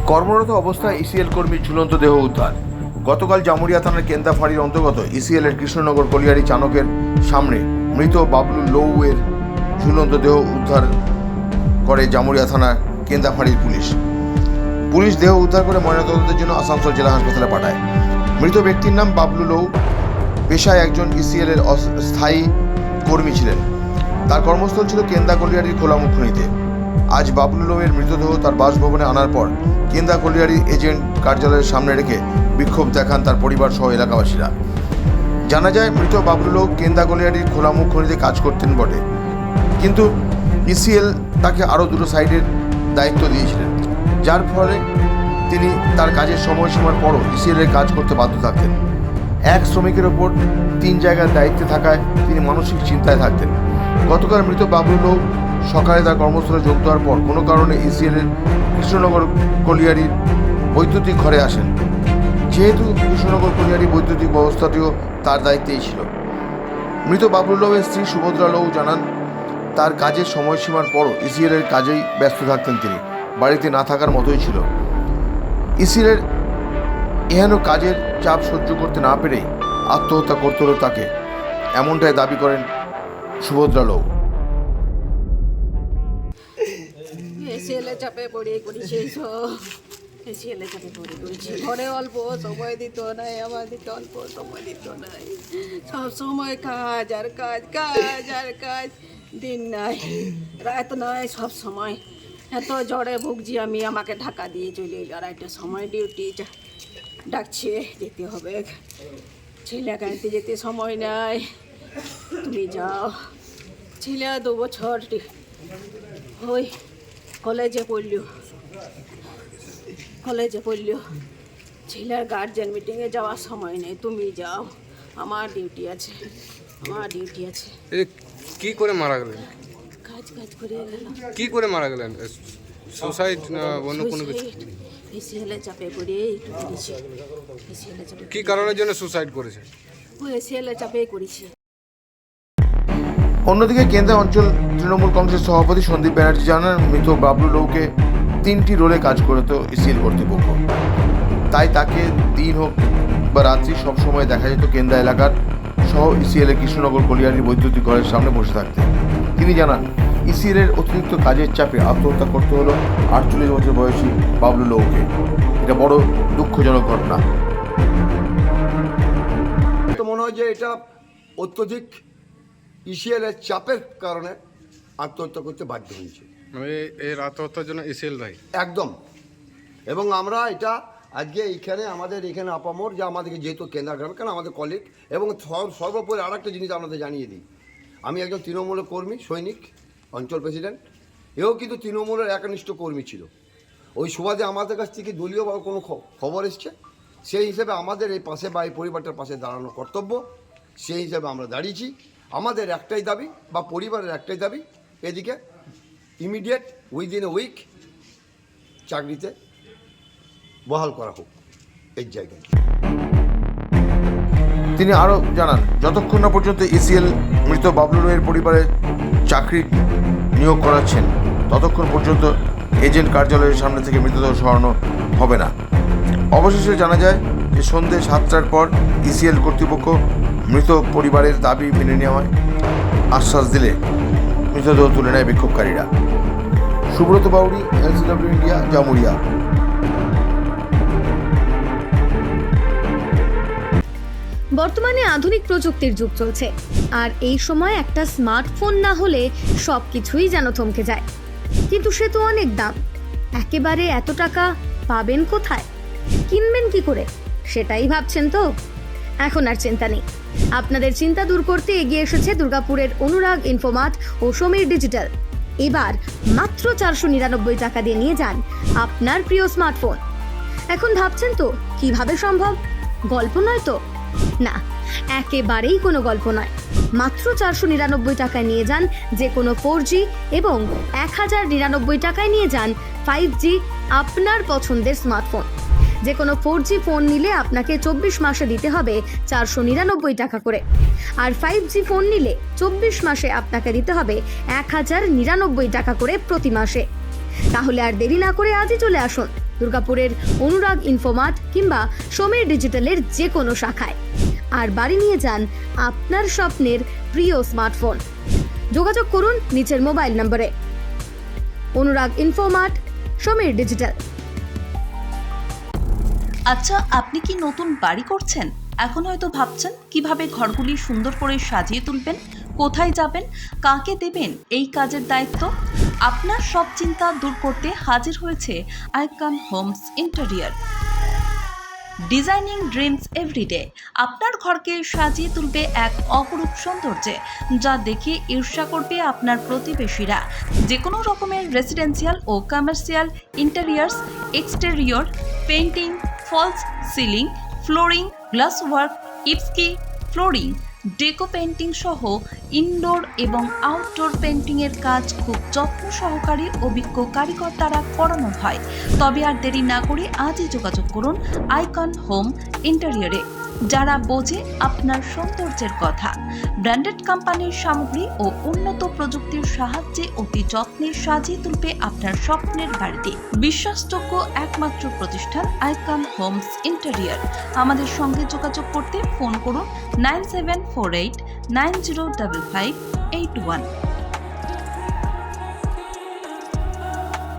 কর্মরত অবস্থায় ইসিএল কর্মীর ঝুলন্ত দেহ উদ্ধার। গতকাল জামুরিয়া থানার কেন্দা ফাঁড়ির অন্তর্গত ইসিএল এর কৃষ্ণনগর কলিয়ারি চানকের সামনে মৃত বাবলু লৌ এর ঝুলন্ত দেহ উদ্ধার করে জামুরিয়া থানা কেন্দা ফাঁড়ির পুলিশ দেহ উদ্ধার করে ময়নাতদন্তের জন্য আসানসোল জেলা হাসপাতালে পাঠায়। মৃত ব্যক্তির নাম বাবলু লৌ, পেশায় একজন ইসিএল এর স্থায়ী কর্মী ছিলেন। তার কর্মস্থল ছিল কেন্দা কলিয়ারির খোলামুখ খনিতে। আজ বাবলু লৌ এর মৃতদেহ তার বাসভবনে আনার পর কেন্দা কলিয়ারি এজেন্ট কার্যালয়ের সামনে রেখে বিক্ষোভ দেখান তার পরিবার সহ এলাকাবাসীরা। জানা যায়, মৃত বাবলু লৌ কেন্দা কলিয়ারির খোলামুখ খনিতে কাজ করতেন বটে, কিন্তু ইসিএল তাকে আরও দুটো সাইডের দায়িত্ব দিয়েছিলেন, যার ফলে তিনি তার কাজের সময়সীমার পরও ইসিএল এর কাজ করতে বাধ্য থাকতেন। এক শ্রমিকের ওপর 3 জায়গার দায়িত্বে থাকায় তিনি মানসিক চিন্তায় থাকতেন। গতকাল মৃত বাবলু লৌ সকালে তার কর্মস্থলে যোগ দেওয়ার পর কোনো কারণে ইসিএল এর কৃষ্ণনগর কলিয়ারির বৈদ্যুতিক ঘরে আসেন। যেহেতু কৃষ্ণনগর কলিয়ারি বৈদ্যুতিক ব্যবস্থাটিও তার দায়িত্বেই ছিল। মৃত বাবলু লৌ এর স্ত্রী সুভদ্রা লৌ জানান, তার কাজের সময়সীমার পরও ইসিএল এর কাজেই ব্যস্ত থাকতেন তিনি, বাড়িতে না থাকার মতোই ছিল। ইসিএল এর এহেন কাজের চাপ সহ্য করতে না পেরেই আত্মহত্যা করতে হলো তাকে, এমনটাই দাবি করেন সুভদ্রা লৌ। ছেলে চাপে পড়ে করেছে ছেলে চাপে পড়ে করেছে। ঘরে অল্প সময় দিত নাই, আমাদেরকে অল্প সময় দিত নাই। সব সময় কাজ আর কাজ, কাজ আর কাজ, দিন নাই রাত নয়, সব সময় এত জ্বরে ভুগছি আমি। আমাকে ঢাকা দিয়ে চলে এলো, আর একটা সময় ডিউটি ডাকছে, যেতে হবে। ছেলে কাঁদতে যেতে সময় নাই, তুমি যাও। ছেলে 2 বছর ওই কলেজে পড়ল। ছেলের গার্জেন মিটিংয়ে যাওয়ার সময় নেই, তুমি যাও, আমার ডিউটি আছে। কি করে মারা গেলেন? কাজ করে গেলাম। কি করে মারা গেলেন? সুসাইড না অন্য কোনো কিছু? এসিএলে চাপে পড়ে একটু করেছি। কি কারণের জন্য সুসাইড করেছে? ও এসিএলে চাপে করেছি। অন্যদিকে কেন্দ্রা অঞ্চল তৃণমূল কংগ্রেসের সভাপতি সন্দীপ ব্যানার্জি জানান, মৃত বাবলু লৌকে 3টি রোলে কাজ করতো ইসিএল কর্তৃপক্ষ। তাই তাকে দিন হোক বা রাত্রি সবসময় দেখা যেত কেন্দ্রা এলাকার সহ ইসিএল এর কৃষ্ণনগর কলিয়ারির বৈদ্যুতিক ঘরের সামনে বসে থাকতে। তিনি জানান, ইসিএল এর অতিরিক্ত কাজের চাপে আত্মহত্যা করতে হলো 48 বছর বয়সী বাবলু লৌকে। এটা বড় দুঃখজনক ঘটনা। তো মনে হয় যে এটা অত্যধিক ইসিএল এর চাপের কারণে আত্মহত্যা করতে বাধ্য হয়েছে। মানে এর আত্মহত্যার জন্য ইসিএল দায়ী একদম। এবং আমরা এটা আজকে আমাদের এখানে আপামর যে আমাদেরকে যেহেতু কেন্দ্র গ্রামে, কেন আমাদের কলিগ, এবং সর্বোপরি আর একটা জিনিস আপনাদের জানিয়ে দিই, আমি একজন তৃণমূলের কর্মী, সৈনিক, অঞ্চল প্রেসিডেন্ট। এও কিন্তু তৃণমূলের একনিষ্ঠ কর্মী ছিল। ওই সুবাদে আমাদের কাছ থেকে দলীয় বা কোনো খবর এসছে, সেই হিসেবে আমাদের এই পাশে বা এই পরিবারটার পাশে দাঁড়ানো কর্তব্য। সেই হিসাবে আমরা দাঁড়িয়েছি। আমাদের একটাই দাবি, বা পরিবারের একটাই দাবি, এদিকে ইমিডিয়েট উইদিন এ উইক চাকরিতে বহাল করা হোক এই জায়গায়। তিনি আরও জানান, যতক্ষণ না পর্যন্ত ইসিএল মৃত বাবলু লৌয়ের পরিবারে চাকরি নিয়োগ করাচ্ছেন, ততক্ষণ পর্যন্ত এজেন্ট কার্যালয়ের সামনে থেকে মৃতদেহ সরানো হবে না। অবশেষে জানা যায় যে সন্ধ্যে 7টার পর ইসিএল কর্তৃপক্ষ মৃত পরিবারের দাবি মেনে নেওয়ায় আশ্বাস দিলে মৃতদেহ তুলে নেয় বিক্ষোভকারীরা। Subrata Bauri, LCW India, Jamuria. বর্তমানে আধুনিক প্রযুক্তির যুগ চলছে, আর এই সময় একটা স্মার্টফোন না হলে সব কিছুই যেন থমকে যায়। কিন্তু সে তো অনেক দাম, একেবারে এত টাকা পাবেন কোথায়, কিনবেন কি করে, সেটাই ভাবছেন তো? এখন আর চিন্তা নেই। আপনাদের চিন্তা দূর করতে এগিয়ে এসেছে দুর্গাপুরের অনুরাগ ইনফোমার্ট ও সমীর ডিজিটাল। এবার মাত্র 499 টাকা দিয়ে নিয়ে যান আপনার প্রিয় স্মার্টফোন। এখন ভাবছেন তো কিভাবে সম্ভব? গল্প নয় তো? না, একেবারেই কোনো গল্প নয়। মাত্র 499 টাকায় নিয়ে যান যে কোনো 4G এবং 1099 টাকায় নিয়ে যান 5G আপনার পছন্দের স্মার্টফোন। যে কোনো 4G ফোন নিলে আপনাকে 24 মাসে দিতে হবে 499 টাকা করে, আর 5G ফোন নিলে 24 মাসে আপনাকে দিতে হবে 1099 টাকা করে প্রতি মাসে। তাহলে আর দেরি না করে আজই চলে আসুন দুর্গাপুরের অনুরাগ ইনফোমার্ট কিংবা সমীর ডিজিটালের যে কোনো শাখায়, আর বাড়ি নিয়ে যান আপনার স্বপ্নের প্রিয় স্মার্টফোন। যোগাযোগ করুন নিচের মোবাইল নম্বরে। অনুরাগ ইনফোমার্ট, সমীর ডিজিটাল। আচ্ছা, আপনি কি নতুন বাড়ি করছেন? এখন হয়তো ভাবছেন কিভাবে ঘরগুলি সুন্দর করে সাজিয়ে তুলবেন, কোথায় যাবেন, কাকে দেবেন এই কাজের দায়িত্ব। আপনার সব চিন্তা দূর করতে হাজির হয়েছে Icon Homes Interior. Designing dreams everyday আপনার ঘরকে সাজিয়ে তুলবে এক অপরূপ সৌন্দর্যে, যা দেখে ঈর্ষা করবে আপনার প্রতিবেশীরা। যে কোনো রকমের রেসিডেন্সিয়াল ও commercial interiors, exterior, painting, false ceiling, flooring, glass work, ইপস্কি ফ্লোরিং, ডেকো পেইন্টিং সহ ইনডোর এবং আউটডোর পেইন্টিংয়ের কাজ খুব যত্ন সহকারে অভিজ্ঞ কারিগর দ্বারা করানো হয়। তবে আর দেরি না করে আজই যোগাযোগ করুন আইকন হোম ইন্টেরিয়রে, যারা বোঝে আপনার সৌন্দর্যের কথা। ব্র্যান্ডেড কোম্পানির সামগ্রী ও উন্নত প্রযুক্তির সাহায্যে অতি যত্নে সাজিয়ে তুলবে আপনার স্বপ্নের বাড়িতে। বিশ্বাসযোগ্য একমাত্র প্রতিষ্ঠান আইকন হোমস ইন্টেরিয়র। আমাদের সঙ্গে যোগাযোগ করতে ফোন করুন 9748905581।